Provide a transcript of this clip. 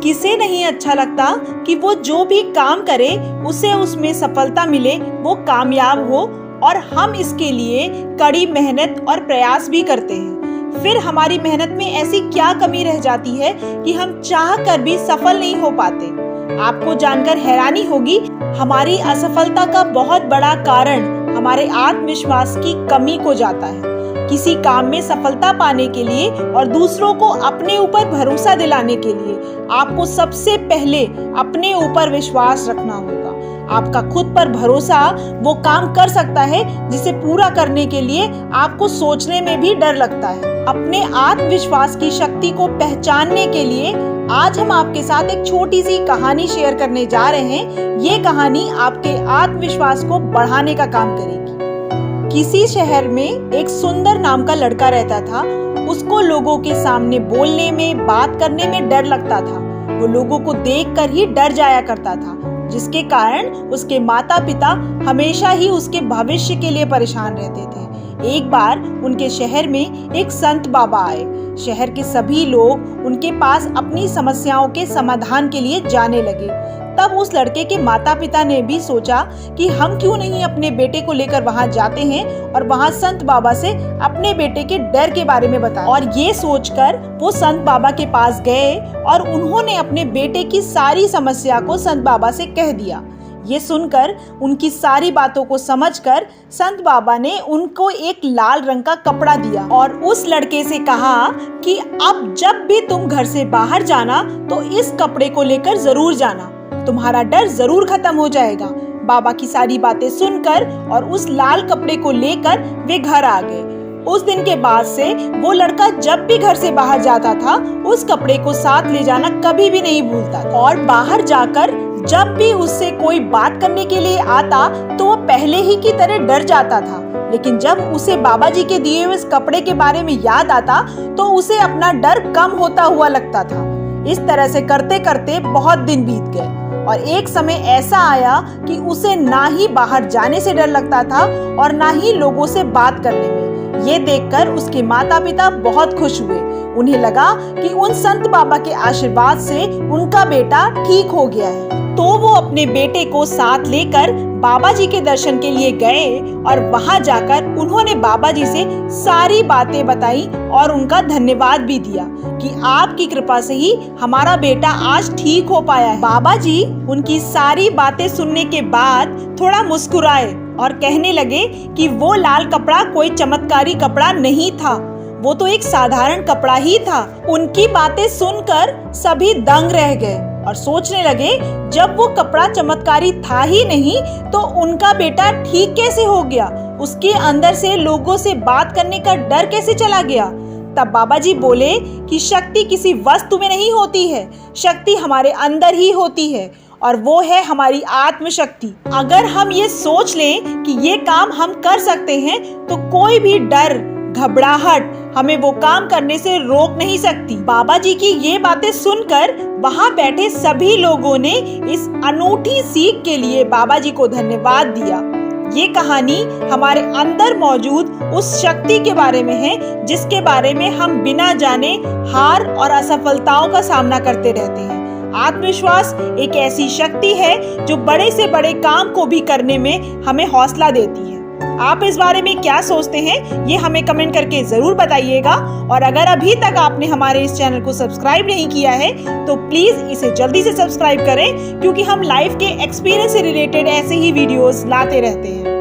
किसे नहीं अच्छा लगता कि वो जो भी काम करे उसे उसमें सफलता मिले, वो कामयाब हो, और हम इसके लिए कड़ी मेहनत और प्रयास भी करते हैं। फिर हमारी मेहनत में ऐसी क्या कमी रह जाती है कि हम चाह कर भी सफल नहीं हो पाते। आपको जानकर हैरानी होगी, हमारी असफलता का बहुत बड़ा कारण हमारे आत्मविश्वास की कमी को जाता है। किसी काम में सफलता पाने के लिए और दूसरों को अपने ऊपर भरोसा दिलाने के लिए आपको सबसे पहले अपने ऊपर विश्वास रखना होगा। आपका खुद पर भरोसा वो काम कर सकता है जिसे पूरा करने के लिए आपको सोचने में भी डर लगता है। अपने आत्मविश्वास की शक्ति को पहचानने के लिए आज हम आपके साथ एक छोटी सी कहानी शेयर करने जा रहे हैं। ये कहानी आपके आत्मविश्वास को बढ़ाने का काम करेगी। किसी शहर में एक सुंदर नाम का लड़का रहता था। उसको लोगों के सामने बोलने में, बात करने में डर लगता था। वो लोगों को देखकर ही डर जाया करता था, जिसके कारण उसके माता पिता हमेशा ही उसके भविष्य के लिए परेशान रहते थे। एक बार उनके शहर में एक संत बाबा आए। शहर के सभी लोग उनके पास अपनी समस्याओं के समाधान के लिए जाने लगे। तब उस लड़के के माता पिता ने भी सोचा कि हम क्यों नहीं अपने बेटे को लेकर वहां जाते हैं और वहां संत बाबा से अपने बेटे के डर के बारे में बताएं। और ये सोचकर वो संत बाबा के पास गए और उन्होंने अपने बेटे की सारी समस्या को संत बाबा से कह दिया। ये सुनकर, उनकी सारी बातों को समझकर संत बाबा ने उनको एक लाल रंग का कपड़ा दिया और उस लड़के से कहा कि अब जब भी तुम घर से बाहर जाना तो इस कपड़े को लेकर जरूर जाना, तुम्हारा डर जरूर खत्म हो जाएगा। बाबा की सारी बातें सुनकर और उस लाल कपड़े को लेकर वे घर आ गए। उस दिन के बाद से वो लड़का जब भी घर से बाहर जाता था उस कपड़े को साथ ले जाना कभी भी नहीं भूलता, और बाहर जाकर जब भी उससे कोई बात करने के लिए आता तो वो पहले ही की तरह डर जाता था। लेकिन जब उसे बाबा जी के दिए हुए इस कपड़े के बारे में याद आता तो उसे अपना डर कम होता हुआ लगता था। इस तरह से करते करते बहुत दिन बीत गए और एक समय ऐसा आया कि उसे ना ही बाहर जाने से डर लगता था और ना ही लोगों से बात करने में। ये देखकर उसके माता पिता बहुत खुश हुए। उन्हें लगा कि उन संत बाबा के आशीर्वाद से उनका बेटा ठीक हो गया है। तो वो अपने बेटे को साथ लेकर बाबा जी के दर्शन के लिए गए और वहां जाकर उन्होंने बाबा जी से सारी बातें बताई और उनका धन्यवाद भी दिया कि आपकी कृपा से ही हमारा बेटा आज ठीक हो पाया है। बाबा जी उनकी सारी बातें सुनने के बाद थोड़ा मुस्कुराए और कहने लगे कि वो लाल कपड़ा कोई चमत्कारी कपड़ा नहीं था, वो तो एक साधारण कपड़ा ही था। उनकी बातें सुनकर सभी दंग रह गए और सोचने लगे, जब वो कपड़ा चमत्कारी था ही नहीं तो उनका बेटा ठीक कैसे हो गया, उसके अंदर से लोगों से बात करने का डर कैसे चला गया। तब बाबा जी बोले कि शक्ति किसी वस्तु में नहीं होती है, शक्ति हमारे अंदर ही होती है और वो है हमारी आत्मशक्ति। अगर हम ये सोच लें कि ये काम हम कर सकते हैं तो कोई भी डर, घबराहट हमें वो काम करने से रोक नहीं सकती। बाबा जी की ये बातें सुनकर वहां बैठे सभी लोगों ने इस अनूठी सीख के लिए बाबा जी को धन्यवाद दिया। ये कहानी हमारे अंदर मौजूद उस शक्ति के बारे में है जिसके बारे में हम बिना जाने हार और असफलताओं का सामना करते रहते हैं। आत्मविश्वास एक ऐसी शक्ति है जो बड़े से बड़े काम को भी करने में हमें हौसला देती है। आप इस बारे में क्या सोचते हैं, ये हमें कमेंट करके जरूर बताइएगा। और अगर अभी तक आपने हमारे इस चैनल को सब्सक्राइब नहीं किया है तो प्लीज इसे जल्दी से सब्सक्राइब करें, क्योंकि हम लाइफ के एक्सपीरियंस से रिलेटेड ऐसे ही वीडियोस लाते रहते हैं।